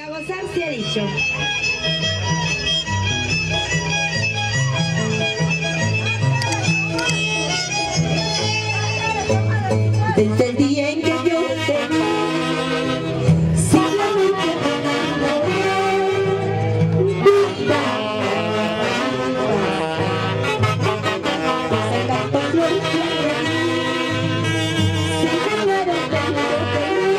Para gozar se ha dicho. Desde el día en que yo te vi, simplemente me enamoré. Ese canto flor que te di, si me muero dentro de mí.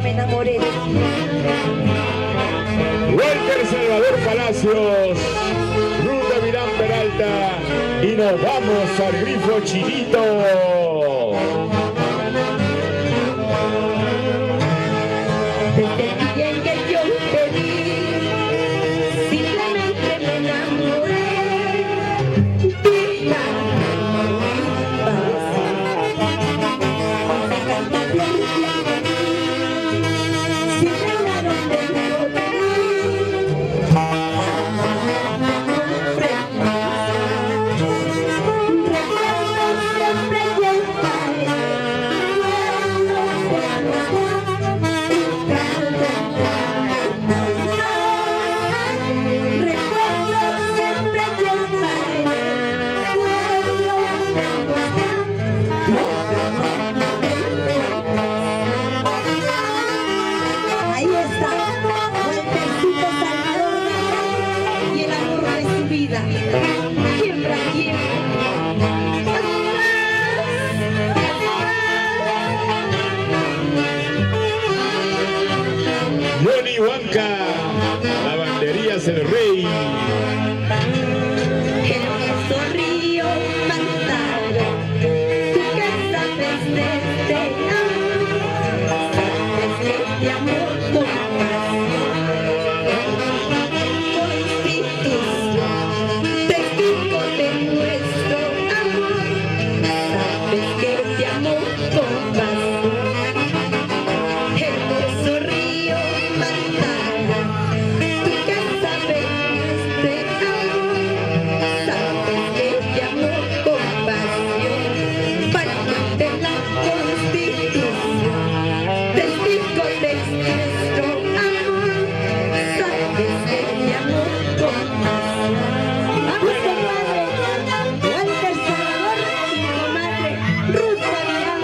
Me enamoré. Walter Salvador Palacios, Ruth Mirán Peralta y nos vamos al Grifo Chinito. Desde el día en que yo te vi, simplemente me enamoré. Vida, me canta flor si llegaron dentro de mí. Recuerdo siempre llevaré. Ahí está, Waltercito Salvador y el amor de su vida. Siempre aquí. Johnny Huanca, Lavanderías El Rey. Hermoso río Mantaro, tú que sabes de este amor, sabes que te amo con Constitución, testigo de nuestro amor, sabes que te amo con pasión. Hermoso río Mantaro, tú que sabes de este amor, sabes que te amo con pasión. Parte de la Constitución, testigo de nuestro amor, sabes que te amo con pasión. Vamos, compadre, Walter Salvador y comadre Ruth Fabián,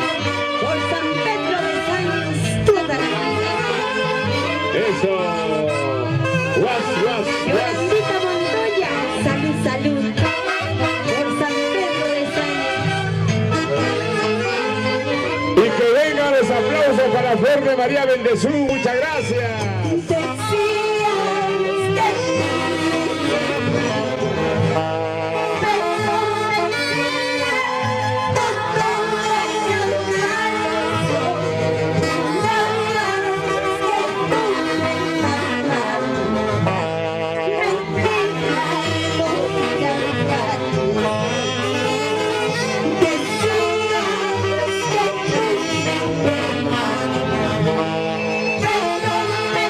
por San Pedro de Sainz, toda la vida. Eso. Yolandita Montoya, salud, salud, por San Pedro de Sainz. Y que vengan los aplausos para Flor de María Bendezú. Muchas gracias. Perdóname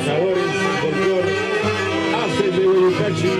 trabajadores en folclor, haces de Huayucachi.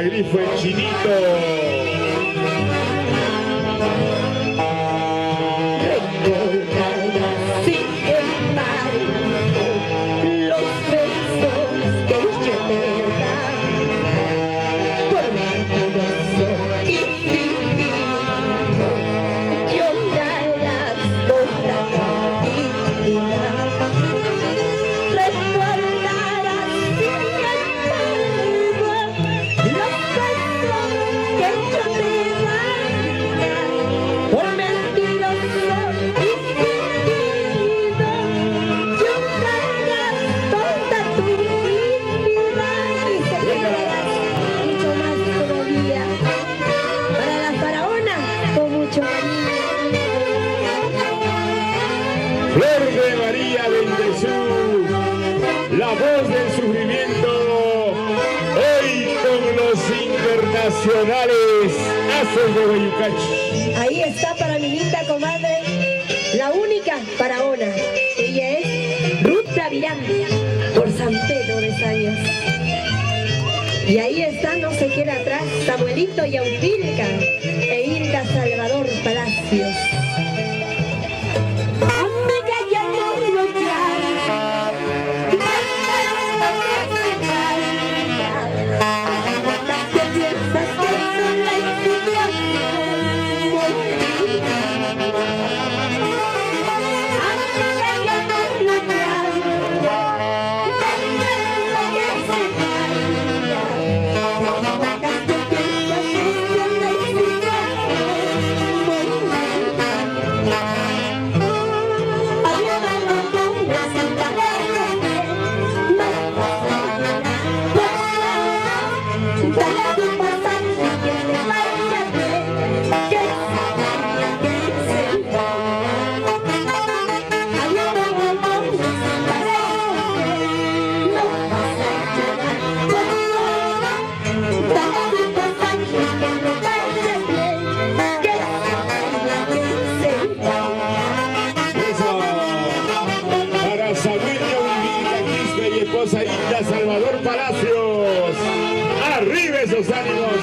Grifo el Chinito. Flor de María Bendezú, la voz del sufrimiento, hoy con los internacionales Haces de Huayucachi. Ahí está para mi linda comadre, la única faraona. Ella es Ruth Davirán, por San Pedro de Sañas. Y ahí está, no se queda atrás, Samuelito Yaupilca e Hilda Salvador Palacios. Hilda Salvador Palacios, arriba esos ánimos.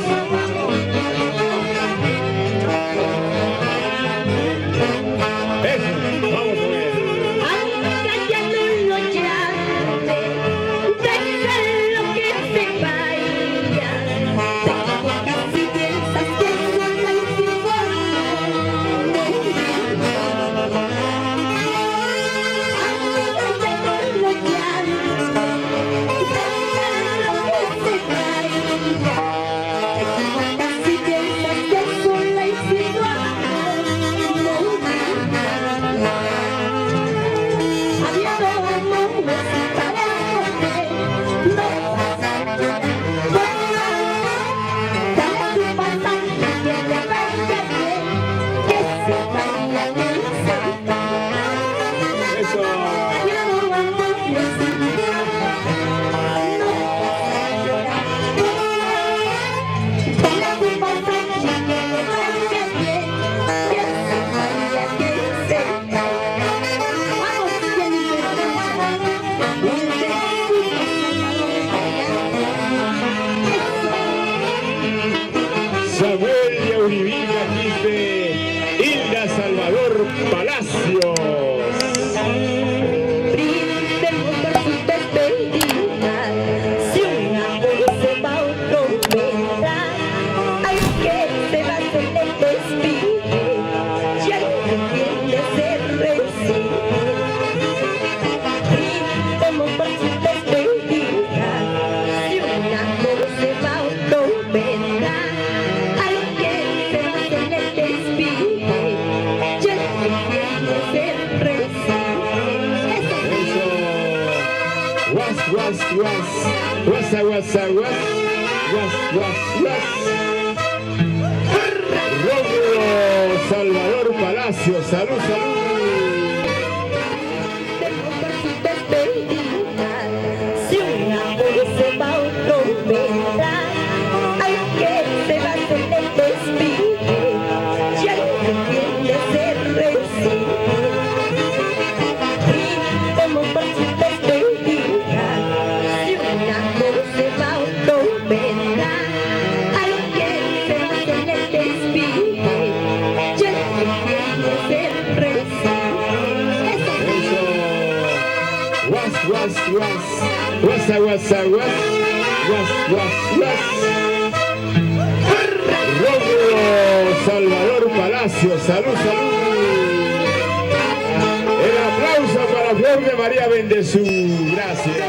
Eso, vamos a ver. Samuel Uribilga, Quispe, Hilda Salvador Palacios. Brindemos por su despedida, si un amor se va otro vendrá, al que se va se le despide, y al que entiende se recibe. Brindemos por su despedida, si un amor se va otro vendrá, al que se va se le despide, y al que entiende se recibe. Was, wasa, wasa, was, Rómulo Salvador Palacios, salud, salud. Tengo por su despedida, si un amor se va otro vendrá, al que se va se le despide, y al que entiende se recibe. Brindemos por su despedida, si un amor se va otro vendrá, al que se va se le despide, y al que entiende se recibe. Wasa, wasa, Rómulo Salvador Palacios, salud, salud. El aplauso para Flor de María Bendezú, gracias.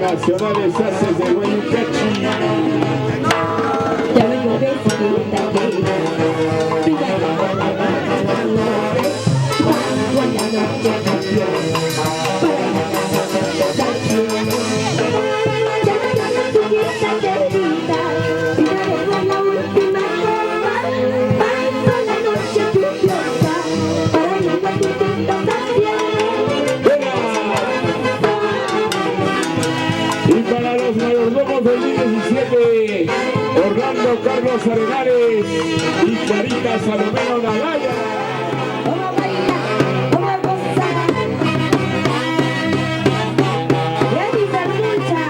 Nacionales haces de Guayucachi. Ya no llores, Orlando Carlos Arenales y Clarita Salomeno Nagaya. Vamos a bailar, vamos a gozar. Gracias, Arrucha.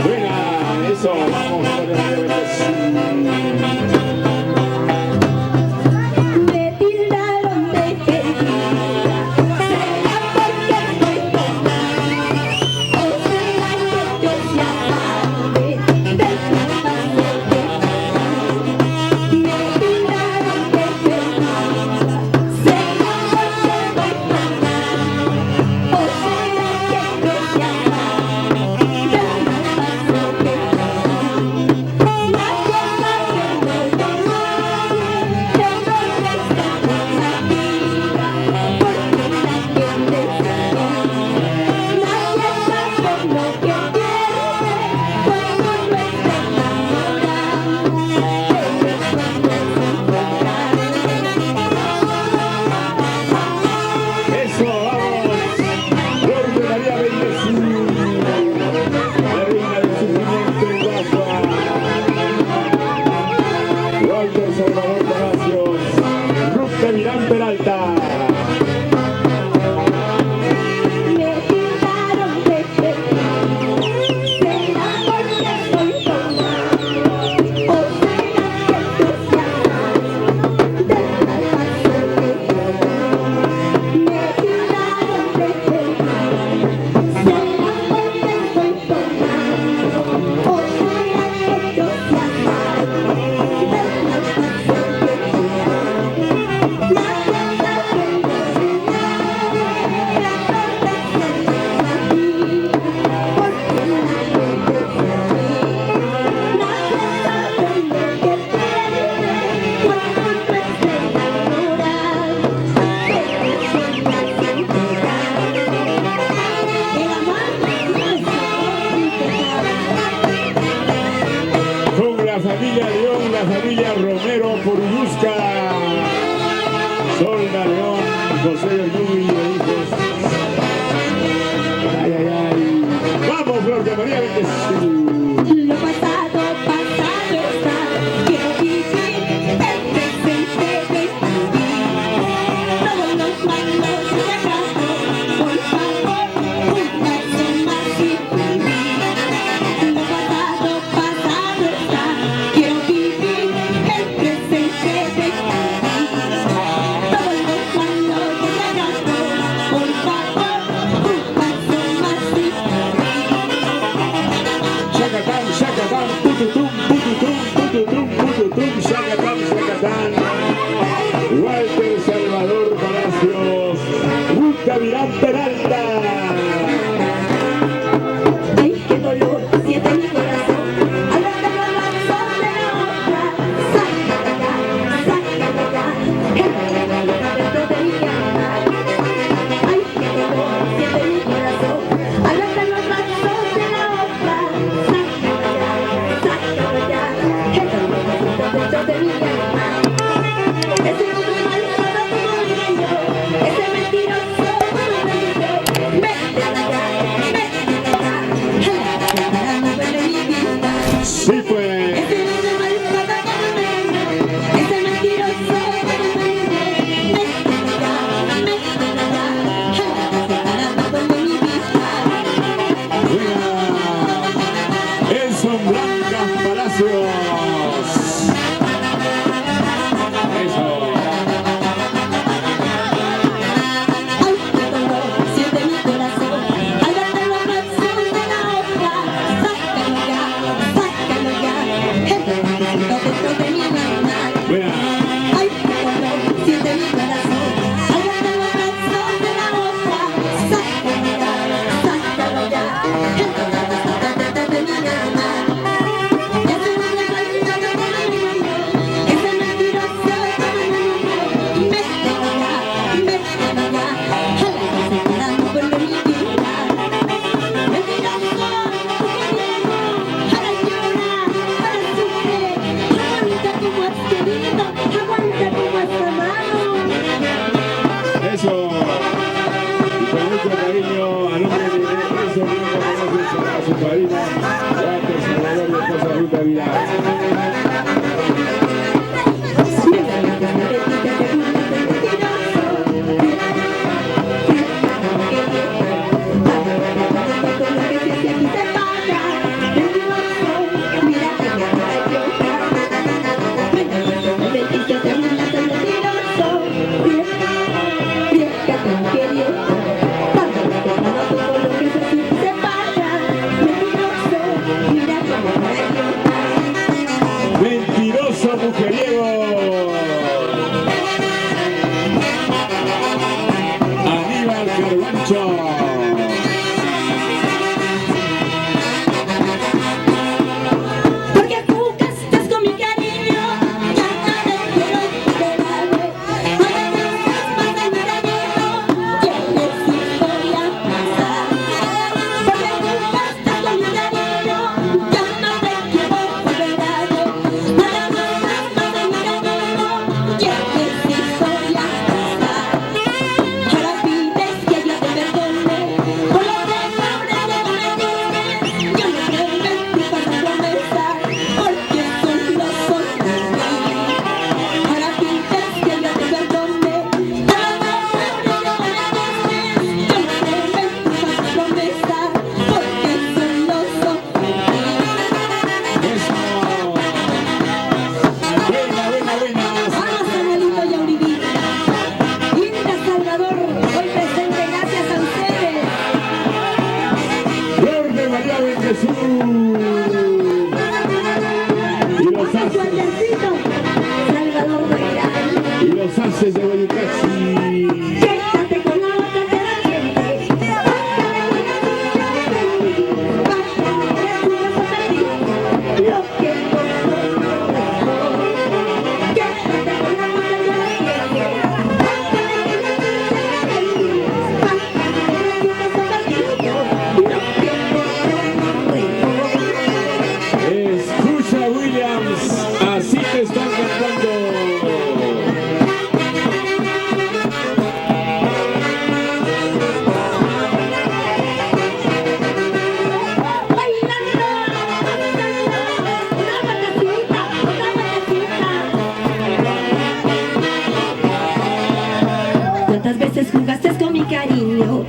Buena, eso, vamos a ver. Me tildaron de querida, será porque estoy tomada, o será que yo sea amable. Solda León, José Bernuy e hijos. Ay, ay, ay. Vamos, Flor de María Bendezú. Lo pasado, pasado está. Quiero vivir el presente de tu vida. Todos los malos se acaban. Por favor, un paso más y lo pasado, pasado está. Quiero vivir el presente de tu vida. Todos los malos se acaban. Por favor, un paso más y Shakatán, shakatán, pututum, pututum, pututum, pututum, shakatán, shakatán. Walter Salvador Palacios, Ruth Gavilán Peralta. ay, qué dolor siente mi corazón al ver la razón de la otra. Sácalo ya, sácalo ya, dentro de mi alma. Ay, qué dolor siente mi corazón al ver la razón de la otra. Sácalo ya, dentro de mi alma. Ese hombre malvado como yo, ese mentiroso como yo, métela ya, de mi vida. Sí, pues. Ese hombre malvado como yo, ese mentiroso como yo, métela ya, de mi vida. Edson Blancas Palacios. Eso. Ay, qué dolor siente mi corazón al verte los brazos de la otra. Sácalo ya, dentro de mi alma. Buena. Ay, qué dolor siente mi corazón al verte los brazos de la otra. Sácalo ya, dentro de mi alma. Ese hombre malvado como yo, ese mentiroso como yo, mételo ya, separando por mi vida. Mentiroso, mujeriego, ahora llora, ahora sufre. Aguanta como has querido, aguanta como has amado. Eso. Y con mucho cariño, a nombre de Edson Blancas Palacios, a su padrino, Walter Salvador y esposa Ruth Gavilán. Mentiroso mujeriego. Aníbal Carbancho. Porque jugaste con mi cariño, ya no te quiero esperarme. Ahora no estás más en mi daño, tienes historia pasar. Porque jugaste con mi cariño, ya no te quiero esperarme. Ahora no estás más en mi daño, tienes historia pasar. Ahora pides que yo te perdone por los errores que cometiste. Yo no creo en ti para promesa, porque solo soy feliz. Ahora pides que yo te perdone por los errores que cometiste. Yo no creo en ti para promesa, porque solo soy feliz. Eso. Buena. Vamos, Angelito Yauribi. Linda Salvador, hoy presente gracias a ustedes. Flor de María Bendezú. Y los Su haces. Waltercito, Salvador Bailán. Y los haces de Boyucasi. Quédate con la boca de la gente. Bájale con la boca de la gente. Bájale con la boca de la gente. Lo que por quédate con la boca de la gente. Bájale con la boca de la gente. Bájale con la boca de la gente. Lo que por Escucha, Williams. Así te están cantando. ¿Cuántas veces jugaste con mi cariño?